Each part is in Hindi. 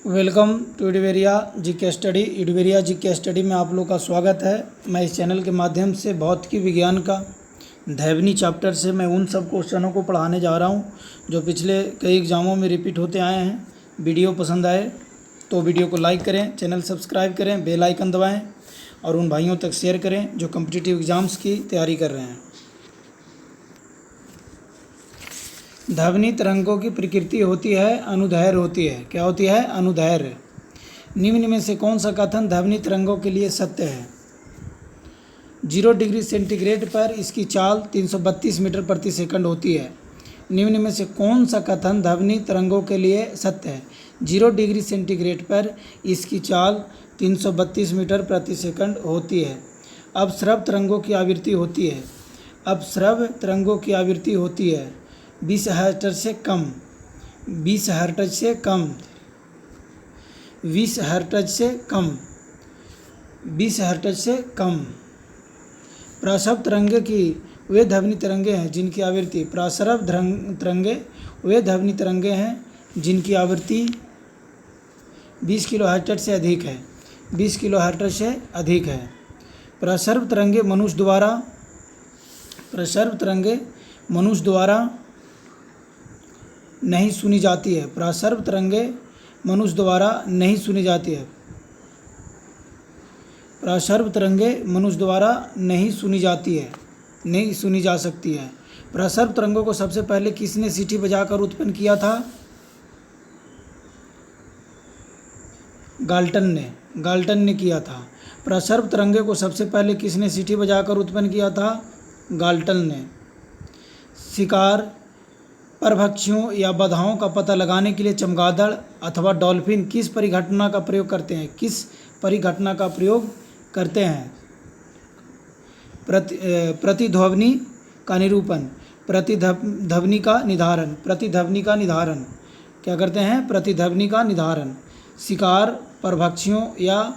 वेलकम टू इडवेरिया जीके स्टडी। इडवेरिया जीके स्टडी में आप लोग का स्वागत है। मैं इस चैनल के माध्यम से भौतिकी विज्ञान का दैवनी चैप्टर से मैं उन सब क्वेश्चनों को पढ़ाने जा रहा हूं जो पिछले कई एग्ज़ामों में रिपीट होते आए हैं। वीडियो पसंद आए तो वीडियो को लाइक करें, चैनल सब्सक्राइब करें, बेल आइकन दबाएँ और उन भाइयों तक शेयर करें जो कॉम्पिटिटिव एग्ज़ाम्स की तैयारी कर रहे हैं। ध्वनि तरंगों की प्रकृति होती है अनुदैर्घ्य होती है। क्या होती है? अनुदैर्घ्य। निम्न में से कौन सा कथन ध्वनि तरंगों के लिए सत्य है? 0 डिग्री सेंटीग्रेड पर इसकी चाल 332 मीटर प्रति सेकंड होती है। निम्न में से कौन सा कथन ध्वनि तरंगों के लिए सत्य है? 0 डिग्री सेंटीग्रेड पर इसकी चाल 332 मीटर प्रति सेकंड होती है। अब श्रव्य तरंगों की आवृत्ति होती है। अब श्रव्य तरंगों की आवृत्ति होती है 20 हर्ट्ज से कम, 20 हर्ट्ज से कम, 20 हर्ट्ज से कम, 20 हर्ट्ज से कम। प्रसव तरंगे की वे ध्वनि तरंगे हैं जिनकी आवृत्ति प्रसव तरंगे वे ध्वनि तरंगे हैं जिनकी आवृत्ति 20 किलो हर्ट्ज से अधिक है, 20 किलो हर्ट्ज से अधिक है। प्रसव तरंगे मनुष्य द्वारा नहीं सुनी जाती है। प्रसव तरंगे मनुष्य द्वारा नहीं सुनी जाती है। प्रसव तरंगे मनुष्य द्वारा नहीं सुनी जाती है, नहीं सुनी जा सकती है। प्रसव तरंगों को सबसे पहले किसने सीटी बजाकर उत्पन्न किया था? गाल्टन ने किया था। प्रसव तरंगे को सबसे पहले किसने सीटी बजाकर उत्पन्न किया था? गाल्टन ने। शिकार परभक्षियों या बधाओं का पता लगाने के लिए चमगादड़ अथवा डॉल्फिन किस परिघटना का प्रयोग करते हैं? किस परिघटना का प्रयोग करते हैं? प्रतिध्वनि का निरूपण, प्रतिध्वनि का निधारण, प्रतिध्वनि का निधारण। क्या करते हैं? प्रतिध्वनि का निधारण। शिकार परभक्षियों या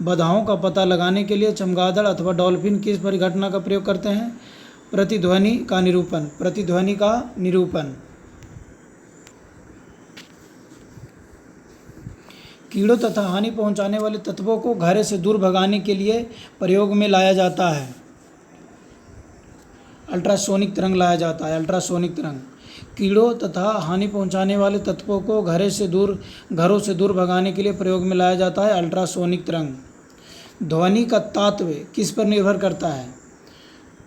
बधाओं का पता लगाने के लिए चमगादड़ अथवा डॉल्फिन किस परिघटना का प्रयोग करते हैं? प्रतिध्वनि का निरूपण, प्रतिध्वनि का निरूपण। कीड़ों तथा हानि पहुंचाने वाले तत्वों को घर से दूर भगाने के लिए प्रयोग में लाया जाता है। अल्ट्रासोनिक तरंग लाया जाता है। अल्ट्रासोनिक तरंग। कीड़ों तथा हानि पहुंचाने वाले तत्वों को घरों से दूर भगाने के लिए प्रयोग में लाया जाता है अल्ट्रासोनिक तरंग। ध्वनि का तात्व किस पर निर्भर करता है?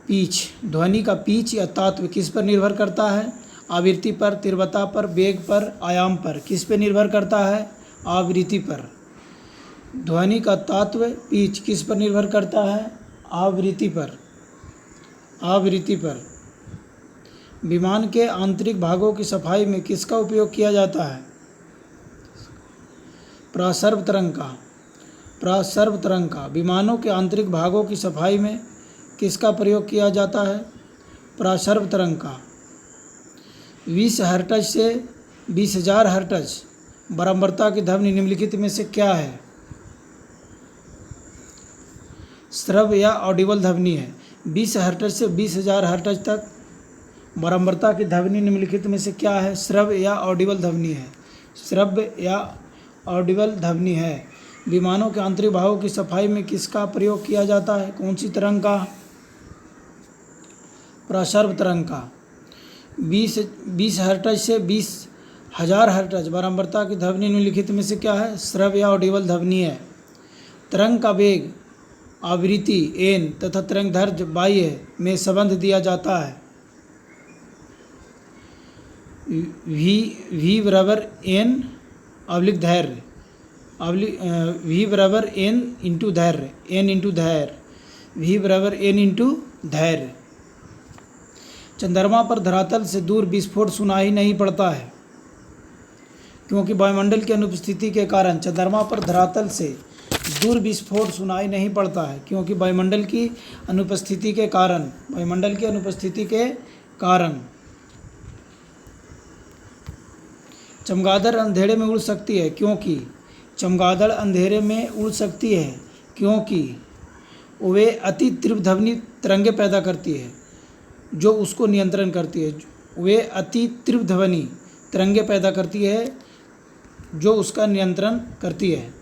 पिच। ध्वनि का पिच या तात्व किस पर निर्भर करता है? आवृत्ति पर, तीव्रता पर, वेग पर, आयाम पर। किस पर निर्भर करता है? आवृत्ति पर। ध्वनि का तात्व पिच किस पर निर्भर करता है? आवृत्ति पर, आवृत्ति पर। विमान के आंतरिक भागों की सफाई में किसका उपयोग किया जाता है? प्रसर्व तरंग का। प्रसर्व तरंग का। विमानों के आंतरिक भागों की सफाई में किसका प्रयोग किया जाता है? प्रसर्व तरंग का। 20 हर्ट्ज से 20,000 हर्ट्ज बारंबारता की ध्वनि निम्नलिखित में से क्या है? श्रव्य या ऑडिबल ध्वनि है। 20 हर्ट्ज से 20,000 हर्ट्ज तक बारंबारता की ध्वनि निम्नलिखित में से क्या है? श्रव्य या ऑडिबल ध्वनि है। श्रव्य या ऑडिबल ध्वनि है। विमानों के आंतरिक भागों की सफाई में किसका प्रयोग किया जाता है? कौन सी तरंग का? प्रसर्व तरंग का। 20 हर्ट्ज से 20,000 हर्ट्ज बारंबारता की ध्वनि निम्नलिखित में से क्या है? श्रव्य या ऑडिबल ध्वनि है। तरंग का वेग आवृत्ति n तथा तरंगदैर्घ्य बाह्य में संबंध दिया जाता है। v बराबर n अवलिक धैर्य, v बराबर n इंटू धैर्य, n इंटू धैर्य, v बराबर n इंटू धैर्य। चंद्रमा पर धरातल से दूर विस्फोट सुनाई नहीं पड़ता है क्योंकि वायुमंडल की अनुपस्थिति के कारण। चंद्रमा पर धरातल से दूर विस्फोट सुनाई नहीं पड़ता है क्योंकि वायुमंडल की अनुपस्थिति के कारण। वायुमंडल की अनुपस्थिति के कारण। चमगादड़ अंधेरे में उड़ सकती है क्योंकि। चमगादड़ अंधेरे में उड़ सकती है क्योंकि वे अति तीव्र ध्वनि तरंगे पैदा करती है जो उसको नियंत्रण करती है। वे अति तीव्र ध्वनि तरंगे पैदा करती है जो उसका नियंत्रण करती है।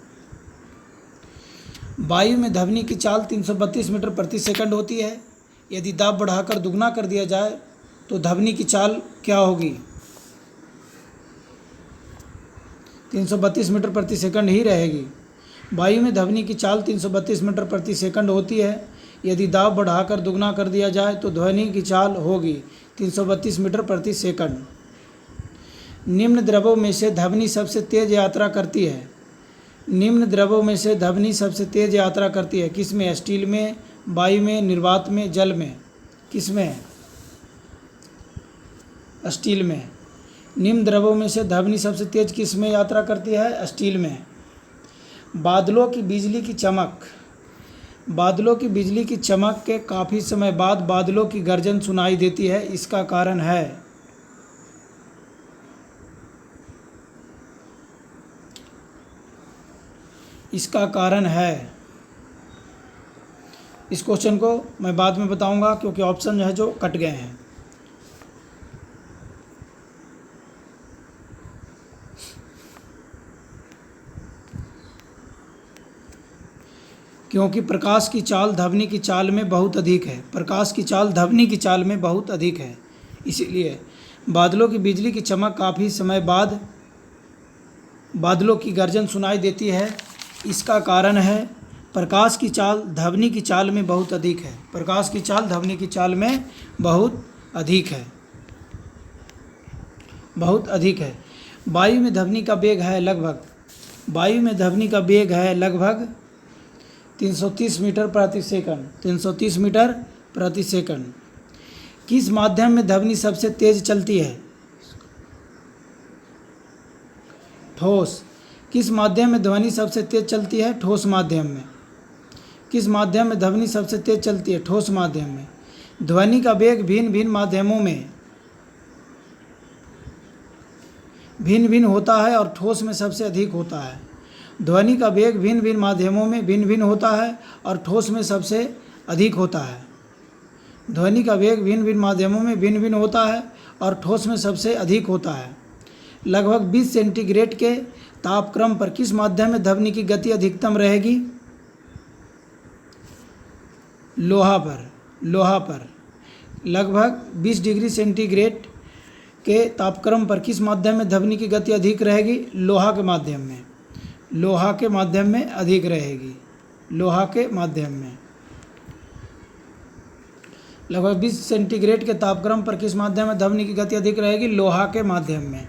वायु में ध्वनि की चाल 332 मीटर प्रति सेकंड होती है। यदि दाब बढ़ाकर दुगना कर दिया जाए तो ध्वनि की चाल क्या होगी? 332 मीटर प्रति सेकंड ही रहेगी। वायु में ध्वनि की चाल 332 मीटर प्रति सेकंड होती है। यदि दाब बढ़ाकर दुगना कर दिया जाए तो ध्वनि की चाल होगी 332 मीटर प्रति सेकंड। निम्न द्रवों में से ध्वनि सबसे तेज यात्रा करती है। निम्न द्रवों में से ध्वनि सबसे तेज यात्रा करती है। किस में? स्टील में, वायु में, निर्वात में, जल में। किस में? स्टील में। निम्न द्रवों में से ध्वनि सबसे तेज किस में यात्रा करती है? स्टील में। बादलों की बिजली की चमक। बादलों की बिजली की चमक के काफ़ी समय बाद बादलों की गर्जन सुनाई देती है। इसका कारण है? इसका कारण है, इस क्वेश्चन को मैं बाद में बताऊंगा क्योंकि ऑप्शन जो है जो कट गए हैं। क्योंकि प्रकाश की चाल ध्वनि की चाल में बहुत अधिक है। प्रकाश की चाल ध्वनि की चाल में बहुत अधिक है, इसीलिए बादलों की बिजली की चमक काफ़ी समय बाद बादलों की गर्जन सुनाई देती है। इसका कारण है प्रकाश की चाल ध्वनि की चाल में बहुत अधिक है। प्रकाश की चाल ध्वनि की चाल में बहुत अधिक है, बहुत अधिक है। वायु में ध्वनि का वेग है लगभग, वायु में ध्वनि का वेग है लगभग 330 मीटर प्रति सेकंड। 330 मीटर प्रति सेकंड। किस माध्यम में ध्वनि सबसे तेज चलती है? ठोस। किस माध्यम में ध्वनि सबसे तेज चलती है? ठोस माध्यम में। किस माध्यम में ध्वनि सबसे तेज चलती है? ठोस माध्यम में। ध्वनि का वेग भिन्न भिन्न माध्यमों में भिन्न भिन्न होता है और ठोस में सबसे अधिक होता है। ध्वनि का वेग भिन्न भिन्न माध्यमों में भिन्न भिन्न होता है और ठोस में सबसे अधिक होता है। ध्वनि का वेग भिन्न भिन्न माध्यमों में भिन्न भिन्न होता है और ठोस में सबसे अधिक होता है। लगभग 20 सेंटीग्रेड के तापक्रम पर किस माध्यम में ध्वनि की गति अधिकतम रहेगी? लोहा पर। लोहा पर। लगभग 20 डिग्री सेंटीग्रेड के तापक्रम पर किस माध्यम में ध्वनि की गति अधिक रहेगी? लोहा के माध्यम में। लोहा के माध्यम में अधिक रहेगी। लोहा के माध्यम में। लगभग 20 सेंटीग्रेड के तापक्रम पर किस माध्यम में ध्वनि की गति अधिक रहेगी? लोहा के माध्यम में।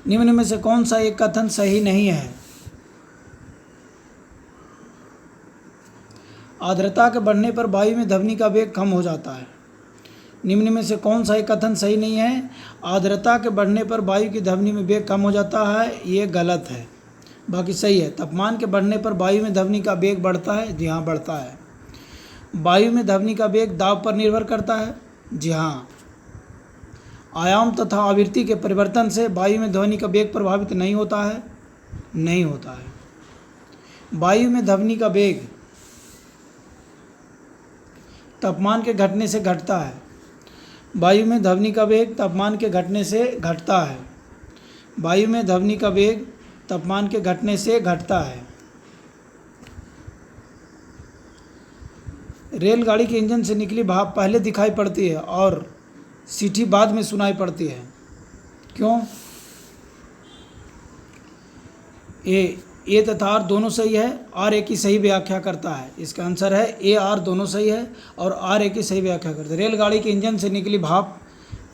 निम्न में से कौन सा एक कथन सही नहीं है? आर्द्रता के बढ़ने पर वायु में ध्वनि का वेग कम हो जाता है। निम्न में से कौन सा एक कथन सही नहीं है? आर्द्रता के बढ़ने पर वायु की ध्वनि में वेग कम हो जाता है, ये गलत है। बाकी सही है। तापमान के बढ़ने पर वायु में ध्वनि का वेग बढ़ता है, जी हाँ बढ़ता है। वायु में ध्वनि का वेग दाब पर निर्भर करता है, जी हाँ। आयाम तथा आवृत्ति के परिवर्तन से वायु में ध्वनि का वेग प्रभावित नहीं होता है, नहीं होता है। वायु में ध्वनि का वेग तापमान के घटने से घटता है। वायु में ध्वनि का वेग तापमान के घटने से घटता है। वायु में ध्वनि का वेग तापमान के घटने से घटता है। रेलगाड़ी के इंजन से निकली भाप पहले दिखाई पड़ती है और सीटी बाद में सुनाई पड़ती है, क्यों? ए तथा आर दोनों सही है, आर ए की सही व्याख्या करता है। इसका आंसर है ए आर दोनों सही है और आर ए की सही व्याख्या करता है। रेलगाड़ी के इंजन से निकली भाप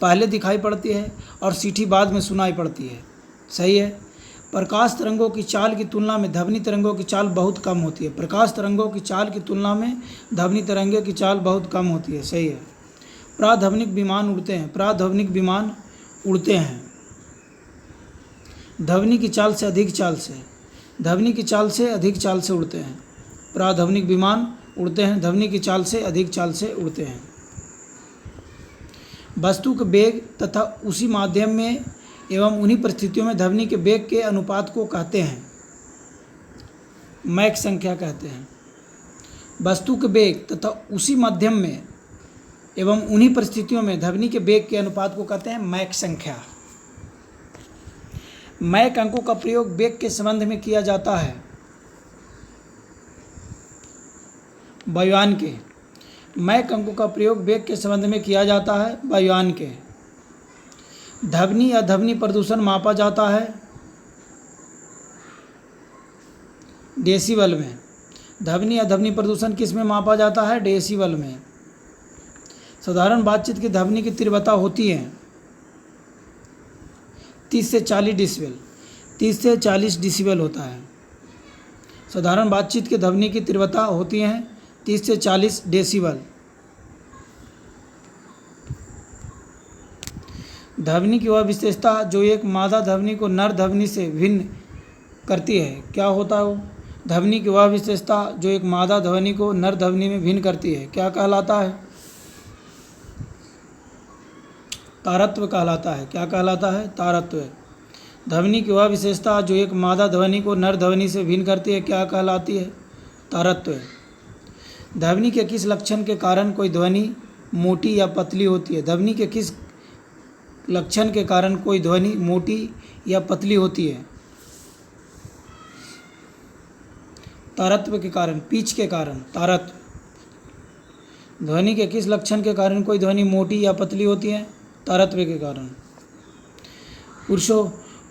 पहले दिखाई पड़ती है और सीटी बाद में सुनाई पड़ती है, सही है। प्रकाश तरंगों की चाल की तुलना में ध्वनि तरंगों की चाल बहुत कम होती है। प्रकाश तरंगों की चाल की तुलना में ध्वनि तरंगों की चाल बहुत कम होती है, सही है। प्राध्वनिक विमान उड़ते हैं। प्राध्वनिक विमान उड़ते हैं ध्वनि की चाल से अधिक चाल से, ध्वनि की चाल से अधिक चाल से उड़ते हैं। प्राध्वनिक विमान उड़ते हैं ध्वनि की चाल से अधिक चाल से उड़ते हैं। वस्तु के वेग तथा उसी माध्यम में एवं उन्हीं परिस्थितियों में ध्वनि के वेग के अनुपात को कहते हैं मैक संख्या कहते हैं। वस्तु के वेग तथा उसी माध्यम में एवं उन्हीं परिस्थितियों में ध्वनि के वेग के अनुपात को कहते हैं मैक संख्या। मैक अंकों का प्रयोग वेग के संबंध में किया जाता है। वायुयान के मैक अंकों का प्रयोग वेग के संबंध में किया जाता है वायुयान के। ध्वनि या ध्वनि प्रदूषण मापा जाता है डेसिबल में। ध्वनि या ध्वनि प्रदूषण किस में मापा जाता है? डेसिबल में। साधारण बातचीत की ध्वनि की तीव्रता होती है 30 से 40 डेसिबल। 30 से 40 डेसिबल होता है। साधारण बातचीत की ध्वनि की तीव्रता होती है 30 से 40 डेसिबल। ध्वनि की वह विशेषता जो एक मादा ध्वनि को नर ध्वनि से भिन्न करती है, क्या होता है वो? ध्वनि की वह विशेषता जो एक मादा ध्वनि को नर ध्वनि में भिन्न करती है, क्या कहलाता है? तारत्व कहलाता है। क्या कहलाता है? तारत्व। ध्वनि की वह विशेषता जो एक मादा ध्वनि को नर ध्वनि से भिन्न करती है, क्या कहलाती है? तारत्व। ध्वनि के किस लक्षण के कारण कोई ध्वनि मोटी या पतली होती है? ध्वनि के किस लक्षण के कारण कोई ध्वनि मोटी या पतली होती है? तारत्व के कारण, पिच के कारण। तारत्व। ध्वनि के किस लक्षण के कारण कोई ध्वनि मोटी या पतली होती है? तारत्व के कारण।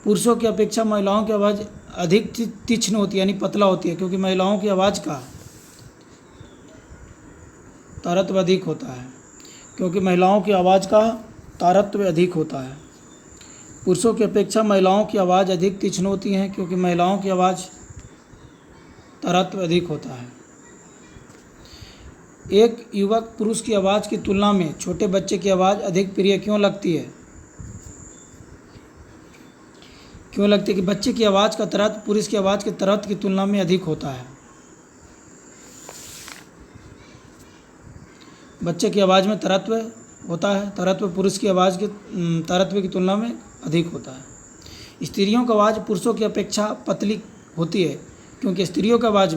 पुरुषों की अपेक्षा महिलाओं की आवाज़ अधिक तीक्ष्ण होती है, यानी पतला होती है, क्योंकि महिलाओं की आवाज़ का तारत्व अधिक होता है। क्योंकि महिलाओं की आवाज़ का तारत्व अधिक होता है। पुरुषों की अपेक्षा महिलाओं की आवाज़ अधिक तीक्ष्ण होती है, क्योंकि महिलाओं की आवाज़ तारत्व अधिक होता है। एक युवक पुरुष की आवाज़ की तुलना में छोटे बच्चे की आवाज़ अधिक प्रिय क्यों लगती है? क्यों लगती है कि बच्चे की आवाज़ का तरत्व पुरुष की आवाज़ के तरत्व की तुलना में अधिक होता है? बच्चे की आवाज़ में तरत्व होता है, तरत्व पुरुष की आवाज़ के तरत्व की तुलना में अधिक होता है। स्त्रियों की आवाज़ पुरुषों की अपेक्षा पतली होती है, क्योंकि स्त्रियों की आवाज़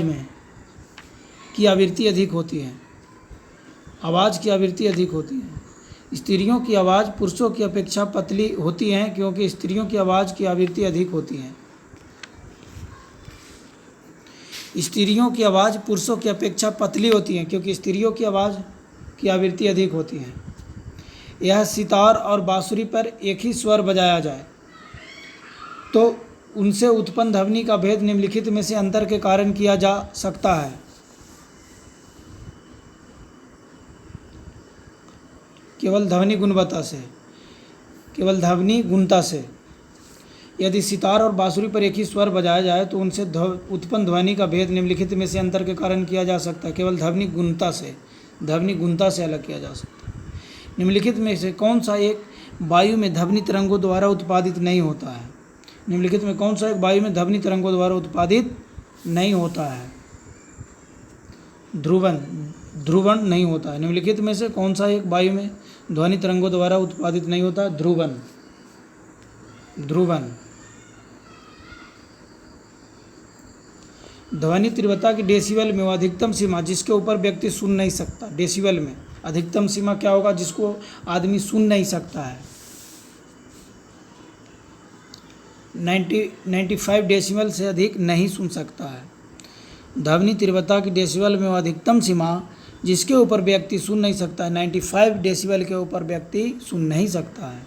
में की आवृत्ति अधिक होती है। आवाज़ की आवृत्ति अधिक होती है। स्त्रियों की आवाज़ पुरुषों की अपेक्षा पतली होती है, क्योंकि स्त्रियों की आवाज़ की आवृत्ति अधिक होती है। स्त्रियों की आवाज़ पुरुषों की अपेक्षा पतली होती है, क्योंकि स्त्रियों की आवाज़ की आवृत्ति अधिक होती है। यह सितार और बांसुरी पर एक ही स्वर बजाया जाए तो उनसे उत्पन्न ध्वनि का भेद निम्नलिखित में से अंतर के कारण किया जा सकता है। केवल ध्वनि गुणता से। यदि सितार और बांसुरी पर एक ही स्वर बजाया जाए तो उनसे उत्पन्न ध्वनि का भेद निम्नलिखित में से अंतर के कारण किया जा सकता है। केवल ध्वनि गुणता से अलग किया जा सकता है। निम्नलिखित में से कौन सा एक वायु में ध्वनि तरंगों द्वारा उत्पादित नहीं होता है? निम्नलिखित में कौन सा एक वायु में ध्वनि तरंगों द्वारा उत्पादित नहीं होता है? ध्रुवन नहीं होता है। निम्नलिखित में से कौन सा एक वायु में ध्वनि तरंगों द्वारा उत्पादित नहीं होता है? ध्रुवन। ध्वनि तीव्रता की डेसिबल में वो अधिकतम सीमा जिसके ऊपर व्यक्ति सुन नहीं सकता। डेसिबल में अधिकतम सीमा क्या होगा जिसको आदमी सुन नहीं सकता है? 95 डेसिबल से अधिक नहीं सुन सकता है। ध्वनि तीव्रता की डेसिबल में वो अधिकतम सीमा जिसके ऊपर व्यक्ति सुन नहीं सकता है। 95 डेसिबल के ऊपर व्यक्ति सुन नहीं सकता है।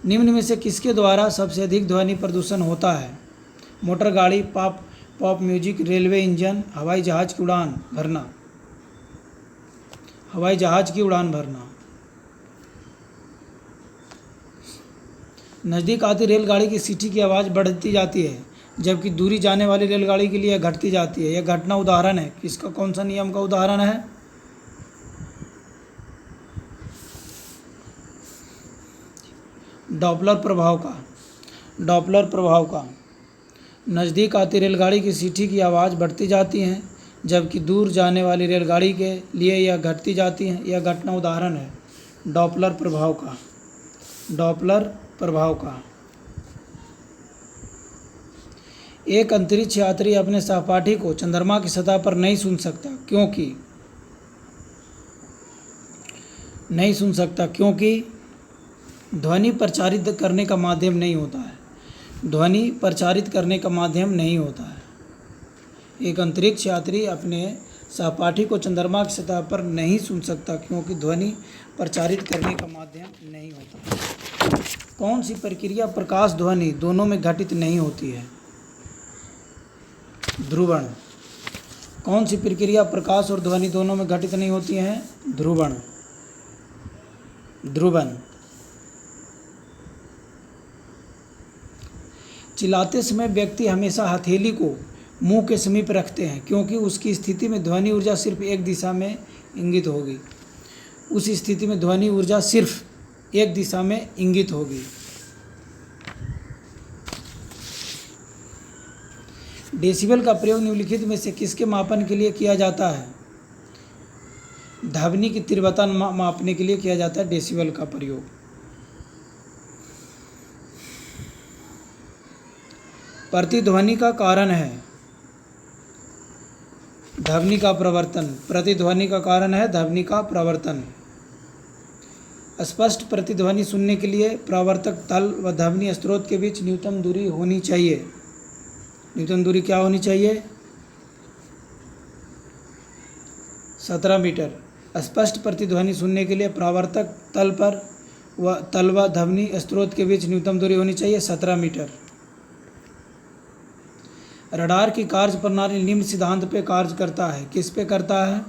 निम्न में से किसके द्वारा सबसे अधिक ध्वनि प्रदूषण होता है? मोटर गाड़ी, पॉप म्यूजिक, रेलवे इंजन, हवाई जहाज़ की उड़ान भरना। नज़दीक आती रेलगाड़ी की सीटी की आवाज़ बढ़ती जाती है, जबकि दूरी जाने वाली रेलगाड़ी के लिए घटती जाती है। यह घटना उदाहरण है किसका? कौन सा नियम का उदाहरण है? डॉपलर प्रभाव का। नज़दीक आती रेलगाड़ी की सीटी की आवाज़ बढ़ती जाती है, जबकि दूर जाने वाली रेलगाड़ी के लिए यह घटती जाती है। यह घटना उदाहरण है डॉपलर प्रभाव का। एक अंतरिक्ष यात्री अपने सहपाठी को चंद्रमा की सतह पर नहीं सुन सकता क्योंकि ध्वनि प्रचारित करने का माध्यम नहीं होता है। ध्वनि प्रचारित करने का माध्यम नहीं होता है। एक अंतरिक्ष यात्री अपने सहपाठी को चंद्रमा की सतह पर नहीं सुन सकता क्योंकि ध्वनि प्रचारित करने का माध्यम नहीं होता। कौन सी प्रक्रिया प्रकाश ध्वनि दोनों में घटित नहीं होती है? ध्रुवण। कौन सी प्रक्रिया प्रकाश और ध्वनि दोनों में घटित नहीं होती है? ध्रुवण, ध्रुवन। चिल्लाते समय व्यक्ति हमेशा हथेली को मुंह के समीप रखते हैं क्योंकि उसकी स्थिति में ध्वनि ऊर्जा सिर्फ एक दिशा में इंगित होगी। उस स्थिति में ध्वनि ऊर्जा सिर्फ एक दिशा में इंगित होगी। डेसिबल का प्रयोग निम्नलिखित में से किसके मापन के लिए किया जाता है? ध्वनि की तीव्रता मापने के लिए किया जाता है डेसिबल का प्रयोग। प्रतिध्वनि का कारण है ध्वनि का प्रवर्तन। प्रतिध्वनि का कारण है ध्वनि का प्रवर्तन। स्पष्ट प्रतिध्वनि सुनने के लिए परावर्तक तल व ध्वनि स्रोत के बीच न्यूनतम दूरी होनी चाहिए। न्यूनतम दूरी क्या होनी चाहिए? 17 मीटर। स्पष्ट प्रतिध्वनि सुनने के लिए परावर्तक तल व ध्वनि स्रोत के बीच न्यूनतम दूरी होनी चाहिए 17 मीटर। रडार की कार्य प्रणाली निम्न सिद्धांत पे कार्य करता है। किस पे करता है?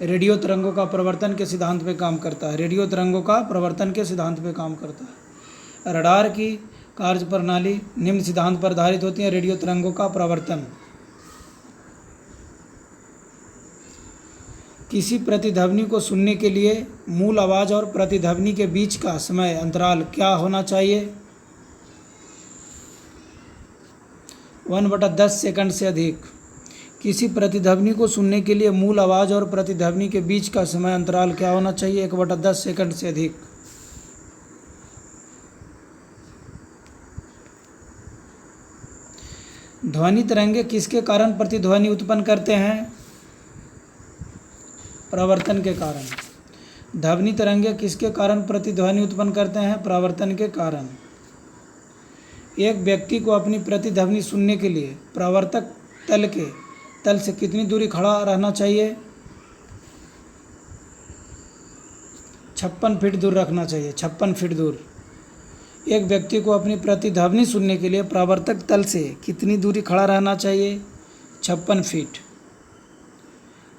रेडियो तरंगों का प्रवर्तन के सिद्धांत पे काम करता है। रेडियो तरंगों का प्रवर्तन के सिद्धांत पे काम करता है। रडार की कार्य प्रणाली निम्न सिद्धांत पर आधारित होती है। रेडियो तरंगों का प्रवर्तन। किसी प्रतिध्वनि को सुनने के लिए मूल आवाज़ और प्रतिध्वनि के बीच का समय अंतराल क्या होना चाहिए? 1/10 सेकंड से अधिक। किसी प्रतिध्वनि को सुनने के लिए मूल आवाज़ और प्रतिध्वनि के बीच का समय अंतराल क्या होना चाहिए? 1/10 सेकंड से अधिक। ध्वनि तरंगे किसके कारण प्रतिध्वनि उत्पन्न करते हैं? परावर्तन के कारण। ध्वनि तरंगे किसके कारण प्रतिध्वनि उत्पन्न करते हैं? परावर्तन के कारण। एक व्यक्ति को अपनी प्रतिध्वनि सुनने के लिए परावर्तक तल से कितनी दूरी खड़ा रहना चाहिए? 56 फीट दूर रखना चाहिए। 56 फीट दूर। एक व्यक्ति को अपनी प्रतिध्वनि सुनने के लिए परावर्तक तल से कितनी दूरी खड़ा रहना चाहिए? 56 फीट।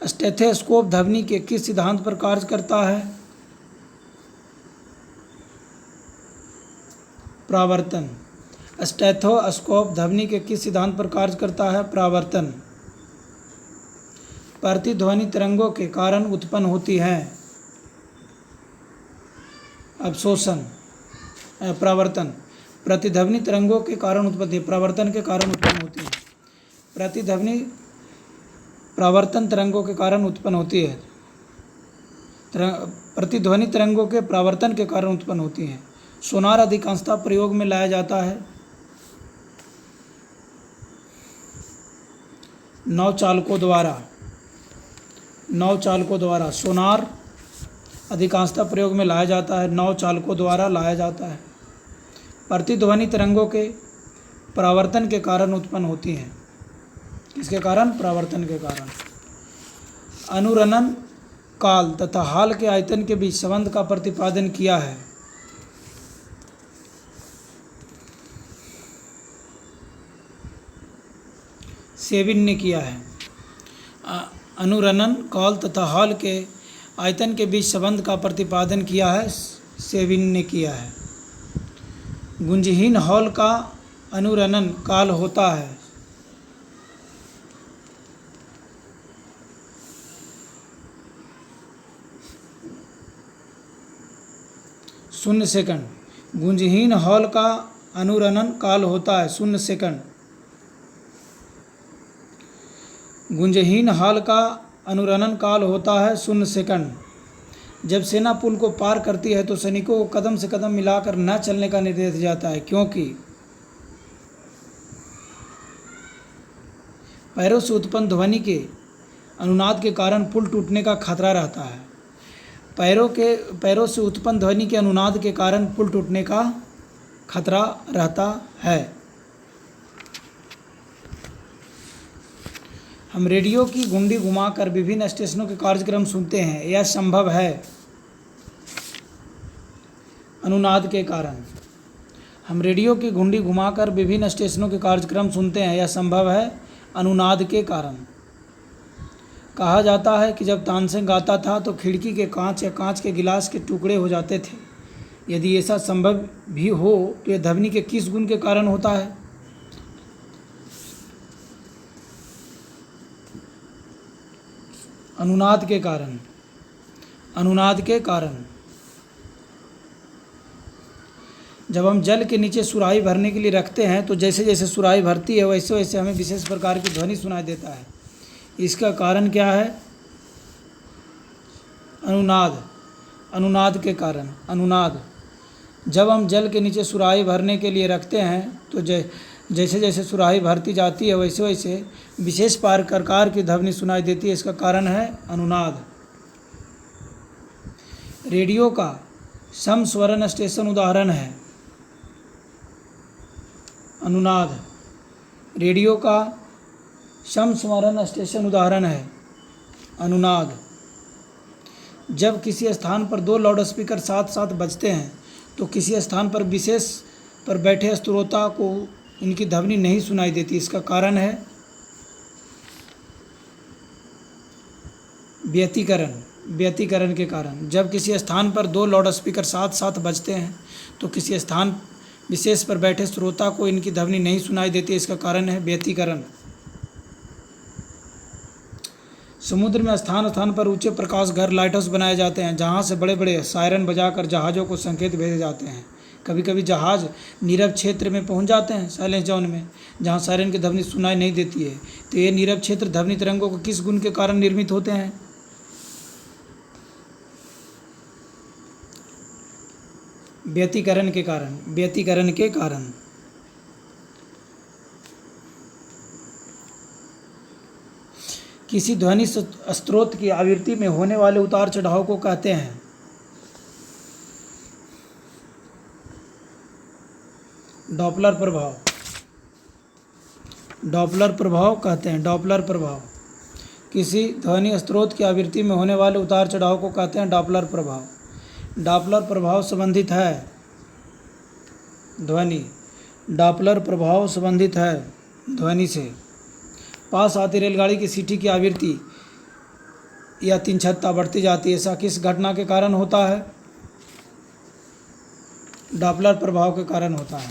स्टेथोस्कोप ध्वनि के किस सिद्धांत पर कार्य करता है? परावर्तन। स्टेथोस्कोप ध्वनि के किस सिद्धांत पर कार्य करता है? परावर्तन। प्रतिध्वनि तरंगों के कारण उत्पन्न होती है अवशोषण। परावर्तन। प्रतिध्वनि तरंगों के कारण उत्पत्ति परावर्तन के कारण उत्पन्न होती है। प्रतिध्वनि परावर्तन तरंगों के कारण उत्पन्न होती है। प्रतिध्वनि तरंगों के परावर्तन के कारण उत्पन्न होती हैं। सोनार अधिकांशतः प्रयोग में लाया जाता है नौचालकों द्वारा। सोनार अधिकांशतः प्रयोग में लाया जाता है नौचालकों द्वारा लाया जाता है। प्रतिध्वनि तरंगों के परावर्तन के कारण उत्पन्न होती हैं। किसके कारण? परावर्तन के कारण। अनुरणन काल तथा हाल के आयतन के बीच संबंध का प्रतिपादन किया है। सेविन ने किया है। अनुरणन काल तथा हाल के आयतन के बीच संबंध का प्रतिपादन किया है। सेविन ने किया है। गुंजहीन हॉल का अनुरणन काल होता है 0 सेकंड। गुंजहीन हॉल का अनुरणन काल होता है 0 सेकंड। गुंजहीन हॉल का अनुरणन काल होता है 0 सेकंड। जब सेना पुल को पार करती है तो सैनिकों को कदम से कदम मिलाकर न चलने का निर्देश दिया जाता है क्योंकि पैरों से उत्पन्न ध्वनि के अनुनाद के कारण पुल टूटने का खतरा रहता है। पैरों से उत्पन्न ध्वनि के अनुनाद के कारण पुल टूटने का खतरा रहता है। हम रेडियो की घुंडी घुमाकर विभिन्न स्टेशनों के कार्यक्रम सुनते हैं, यह संभव है अनुनाद के कारण। हम रेडियो की घुंडी घुमाकर विभिन्न स्टेशनों के कार्यक्रम सुनते हैं, यह संभव है अनुनाद के कारण। कहा जाता है कि जब तानसेन गाता था तो खिड़की के कांच या कांच के गिलास के टुकड़े हो जाते थे। यदि ऐसा संभव भी हो तो यह ध्वनि के किस गुण के कारण होता है? अनुनाद के कारण। अनुनाद के कारण। जब हम जल के नीचे सुराही भरने के लिए रखते हैं तो जैसे जैसे सुराही भरती है वैसे वैसे हमें विशेष प्रकार की ध्वनि सुनाई देता है। इसका कारण क्या है? अनुनाद। अनुनाद के कारण। अनुनाद। जब हम जल के नीचे सुराही भरने के लिए रखते हैं तो जैसे जैसे सुराही भरती जाती है वैसे वैसे विशेष प्रकार की ध्वनि सुनाई देती है। इसका कारण है अनुनाद। रेडियो का समस्वरण स्टेशन उदाहरण है अनुनाद। रेडियो का समस्वरण स्टेशन उदाहरण है अनुनाद। जब किसी स्थान पर दो लाउडस्पीकर साथ साथ बजते हैं तो किसी स्थान पर विशेष पर बैठे श्रोता को इनकी ध्वनि नहीं सुनाई देती। इसका कारण है व्यतिकरण। व्यतिकरण के कारण। जब किसी स्थान पर दो लाउडस्पीकर साथ साथ बजते हैं तो किसी स्थान विशेष पर बैठे श्रोता को इनकी ध्वनि नहीं सुनाई देती। इसका कारण है व्यतिकरण। समुद्र में स्थान स्थान पर ऊंचे प्रकाश घर लाइट हाउस बनाए जाते हैं जहां से बड़े बड़े सायरन बजाकर जहाज़ों को संकेत भेजे जाते हैं। कभी कभी जहाज़ नीरव क्षेत्र में पहुंच जाते हैं, साइलेंस जोन में, जहां सायरन की ध्वनि सुनाई नहीं देती है। तो ये नीरव क्षेत्र ध्वनि तरंगों को किस गुण के कारण निर्मित होते हैं? व्यतिकरण के कारण। व्यतिकरण के कारण। किसी ध्वनि स्रोत की आवृत्ति में होने वाले उतार चढ़ाव को कहते हैं डॉपलर प्रभाव। डॉपलर प्रभाव कहते हैं डॉपलर प्रभाव। किसी ध्वनि स्रोत की आवृत्ति में होने वाले उतार चढ़ाव को कहते हैं डॉपलर प्रभाव। डॉपलर प्रभाव संबंधित है ध्वनि। डॉपलर प्रभाव संबंधित है ध्वनि से। पास आती रेलगाड़ी की सीटी की आवृत्ति या तीक्ष्णता बढ़ती जाती है, ऐसा किस घटना के कारण होता है? डॉपलर प्रभाव के कारण होता है।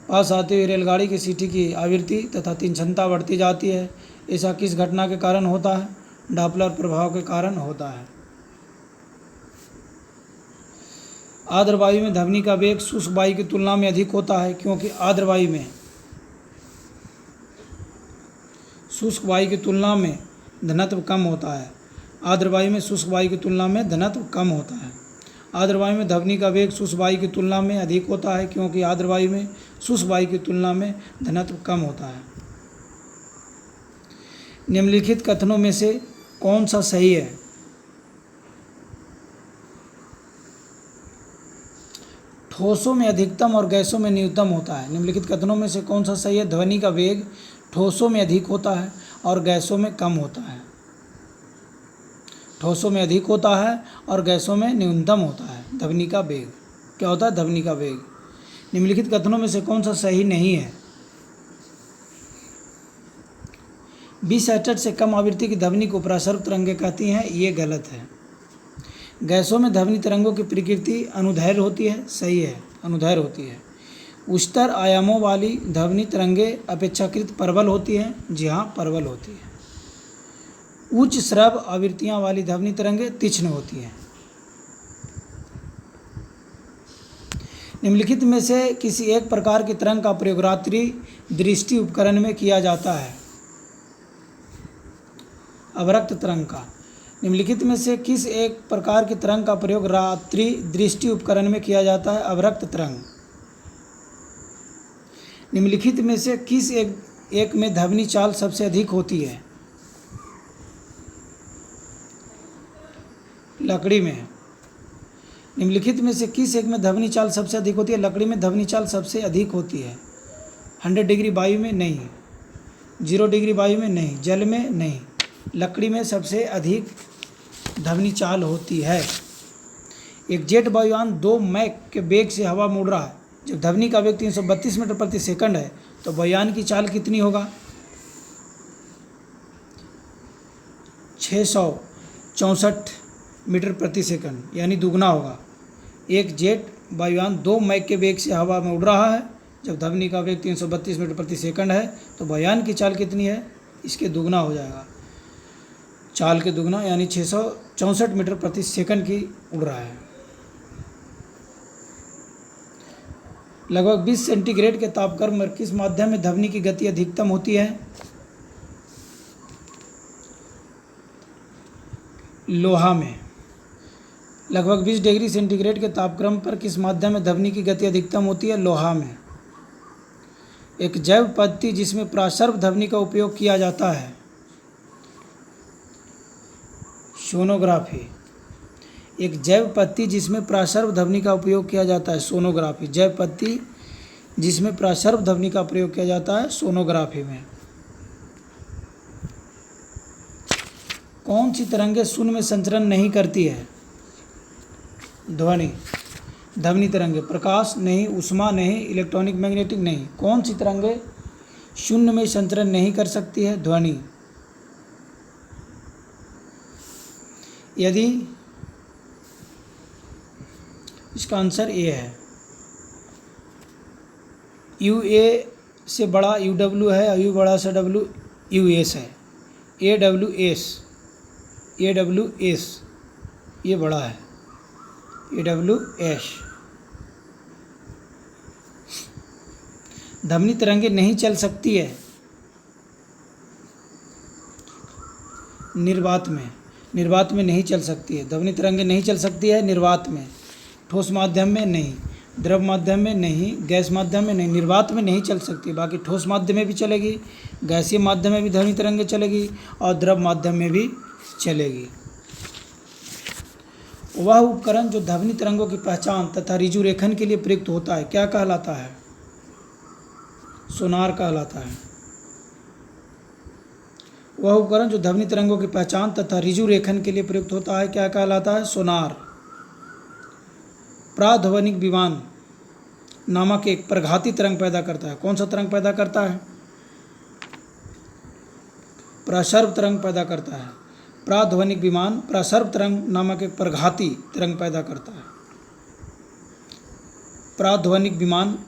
पास आती हुई रेलगाड़ी की सीटी की आवृत्ति तथा तीक्ष्णता बढ़ती जाती है, ऐसा किस घटना के कारण होता है? डॉपलर प्रभाव के कारण होता है। आर्द्र वायु में ध्वनि का वेग शुष्क वायु की तुलना में अधिक होता है क्योंकि आर्द्र वायु में शुष्क वायु की तुलना में घनत्व कम होता है। आर्द्र वायु में शुष्क वायु की तुलना में घनत्व कम होता है। आर्द्र वायु में ध्वनि का वेग शुष्क वायु की तुलना में अधिक होता है क्योंकि आर्द्र वायु में शुष्क वायु की तुलना में घनत्व कम होता है। निम्नलिखित कथनों में से कौन सा सही है? ठोसों में अधिकतम और गैसों में न्यूनतम होता है। निम्नलिखित कथनों में से कौन सा सही है? ध्वनि का वेग ठोसों में अधिक होता है और गैसों में कम होता है। ठोसों में अधिक होता है और गैसों में न्यूनतम होता है ध्वनि का वेग। क्या होता है? ध्वनि का वेग। निम्नलिखित कथनों में से कौन सा सही नहीं है? 20 हर्ट्ज से कम आवृत्ति की ध्वनि को प्रसर्व तरंगें कहती हैं, ये गलत है। गैसों में ध्वनि तरंगों की प्रकृति अनुदैर्घ्य होती है, सही है, अनुदैर्घ्य होती है। उच्चतर आयामों वाली ध्वनि तरंगें अपेक्षाकृत प्रबल होती हैं, जी हाँ, प्रबल होती है। उच्च श्रव्य आवृत्तियां वाली ध्वनि तरंगें तीक्ष्ण होती हैं। निम्नलिखित में से किसी एक प्रकार की तरंग का प्रयोग रात्रि दृष्टि उपकरण में किया जाता है? अवरक्त तरंग का। निम्नलिखित में से किस एक प्रकार की तरंग का प्रयोग रात्रि दृष्टि उपकरण में किया जाता है? अवरक्त तरंग। निम्नलिखित में से किस एक में ध्वनि चाल सबसे अधिक होती है? लकड़ी में है। निम्नलिखित में से किस एक में ध्वनि चाल सबसे अधिक होती है? लकड़ी में ध्वनि चाल सबसे अधिक होती है। 100 डिग्री वायु में नहीं, 0 डिग्री वायु में नहीं, जल में नहीं, लकड़ी में सबसे अधिक ध्वनि चाल होती है। एक जेट वायुयान 2 मैक के वेग से हवा में उड़ रहा है। जब ध्वनि का वेग 332 मीटर प्रति सेकंड है तो वायुयान की चाल कितनी होगा? 664 मीटर प्रति सेकंड, यानी दुगना होगा। एक जेट वायुयान 2 मैक के वेग से हवा में उड़ रहा है। जब ध्वनि का वेग 332 मीटर प्रति सेकंड है तो वायुयान की चाल कितनी है? इसके दुगना हो जाएगा, चाल के दुगना, यानी 664 मीटर प्रति सेकंड की उड़ रहा है। लगभग 20 सेंटीग्रेड के तापक्रम पर किस माध्यम में ध्वनि की गति अधिकतम होती है? लोहा में। लगभग 20 डिग्री सेंटीग्रेड के तापक्रम पर किस माध्यम में ध्वनि की गति अधिकतम होती है? लोहा में। एक जैव पद्धति जिसमें प्रासर्व ध्वनि का उपयोग किया जाता है? सोनोग्राफी। एक जैव पद्धति जिसमें प्रासर्व ध्वनि का उपयोग किया जाता है? सोनोग्राफी। जैव पद्धति जिसमें प्रासर्व ध्वनि का प्रयोग किया जाता है? सोनोग्राफी में। कौन सी तरंगें शून्य में संचरण नहीं करती है? ध्वनि तरंगें। प्रकाश नहीं, ऊष्मा नहीं, इलेक्ट्रॉनिक मैग्नेटिक नहीं। कौन सी तरंगें शून्य में संचरण नहीं कर सकती है? ध्वनि। यदि इसका आंसर ए है। यू ए से बड़ा यू डब्ल्यू है, यू बड़ा सा डब्ल्यू यू एस है। ए डब्ल्यू एस ये बड़ा है, ए डब्ल्यू एस। ध्वनि तरंगें नहीं चल सकती है निर्वात में। निर्वात में नहीं चल सकती है ध्वनि तरंगें, नहीं चल सकती है निर्वात में। ठोस माध्यम में नहीं, द्रव माध्यम में नहीं, गैस माध्यम में नहीं, निर्वात में नहीं चल सकती। बाकी ठोस माध्यम में भी चलेगी, गैसीय माध्यम में भी ध्वनि तरंगें चलेगी और द्रव माध्यम में भी चलेगी। वह उपकरण जो ध्वनि तरंगों की पहचान तथा ऋजु रेखन के लिए प्रयुक्त होता है क्या कहलाता है? सोनार कहलाता है। वह उपकरण जो ध्वनि तरंगों की पहचान तथा ऋजु रेखन के लिए प्रयुक्त होता है क्या कहलाता है? सोनार। प्राध्वनिक विमान नामक एक प्रघाती तरंग पैदा करता है। कौन सा तरंग पैदा करता है? प्रसर्व तरंग पैदा करता है। प्राध्वनिक विमान प्रसर्व तरंग नामक एक प्रघाती तरंग पैदा करता है। प्राध्वनिक विमान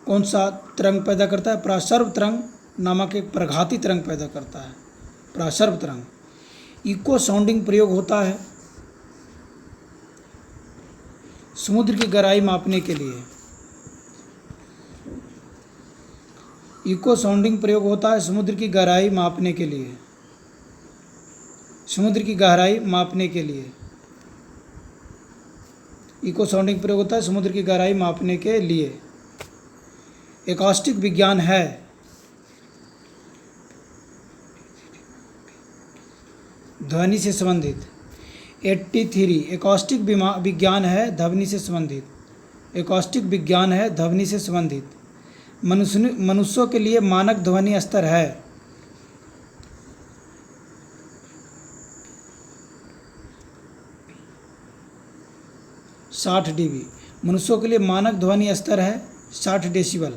कौन सा तरंग पैदा करता है? प्रसर्व तरंग नामक एक प्रघाती तरंग पैदा करता है, प्रसर्व तरंग। इको साउंडिंग प्रयोग होता है समुद्र की गहराई मापने के लिए। इको साउंडिंग प्रयोग होता है समुद्र की गहराई मापने के लिए। समुद्र की गहराई मापने के लिए इको साउंडिंग प्रयोग होता है समुद्र की गहराई मापने के लिए। एकॉस्टिक विज्ञान है ध्वनि से संबंधित। 83 एकॉस्टिक विज्ञान है ध्वनि से संबंधित। एकॉस्टिक विज्ञान है ध्वनि से संबंधित। मनुष्यों के लिए मानक ध्वनि स्तर है। साठ dB। मनुष्यों के लिए मानक ध्वनि स्तर है 60 डेसिबल।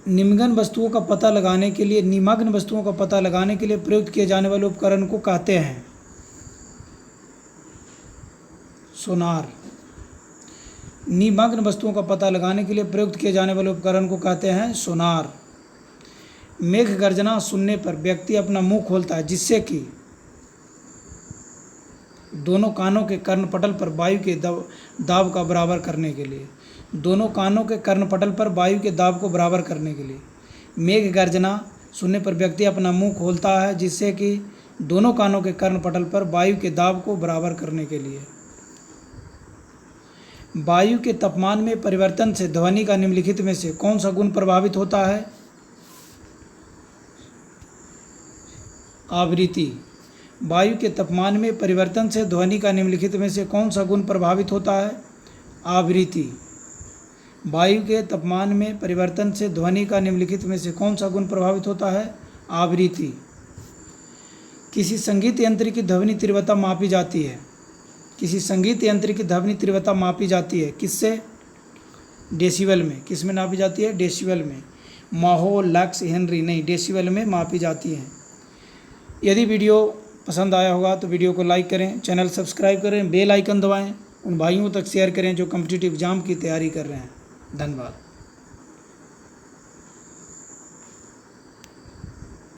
निम्न वस्तुओं का पता लगाने के लिए प्रयुक्त किए जाने वाले उपकरण को कहते हैं? सोनार। निमग्न वस्तुओं का पता लगाने के लिए प्रयुक्त किए जाने वाले उपकरण को कहते हैं सोनार। मेघ गर्जना सुनने पर व्यक्ति अपना मुंह खोलता है जिससे कि दोनों कानों के कर्णपटल पर वायु के दाब का बराबर करने के लिए। दोनों कानों के कर्णपटल पर वायु के दाब को बराबर करने के लिए मेघ गर्जना सुनने पर व्यक्ति अपना मुंह खोलता है जिससे कि दोनों कानों के कर्णपटल पर वायु के दाब को बराबर करने के लिए। वायु के तापमान में परिवर्तन से ध्वनि का निम्नलिखित में से कौन सा गुण प्रभावित होता है? आवृत्ति। वायु के तापमान में परिवर्तन से ध्वनि का निम्नलिखित में से कौन सा गुण प्रभावित होता है? आवृत्ति। वायु के तापमान में परिवर्तन से ध्वनि का निम्नलिखित में से कौन सा गुण प्रभावित होता है? आवृत्ति। किसी संगीत यंत्र की ध्वनि तीव्रता मापी जाती है। किसी संगीत यंत्र की ध्वनि तीव्रता मापी जाती है किससे? डेसिबल में। किस में नापी जाती है? डेसिबल में। महो, लक्स, हेनरी नहीं, डेसिबल में मापी जाती है। यदि वीडियो पसंद आया होगा तो वीडियो को लाइक करें, चैनल सब्सक्राइब करें, बेल आइकन दबाएं, उन भाइयों तक शेयर करें जो कॉम्पिटिटिव एग्जाम की तैयारी कर रहे हैं। धन्यवाद।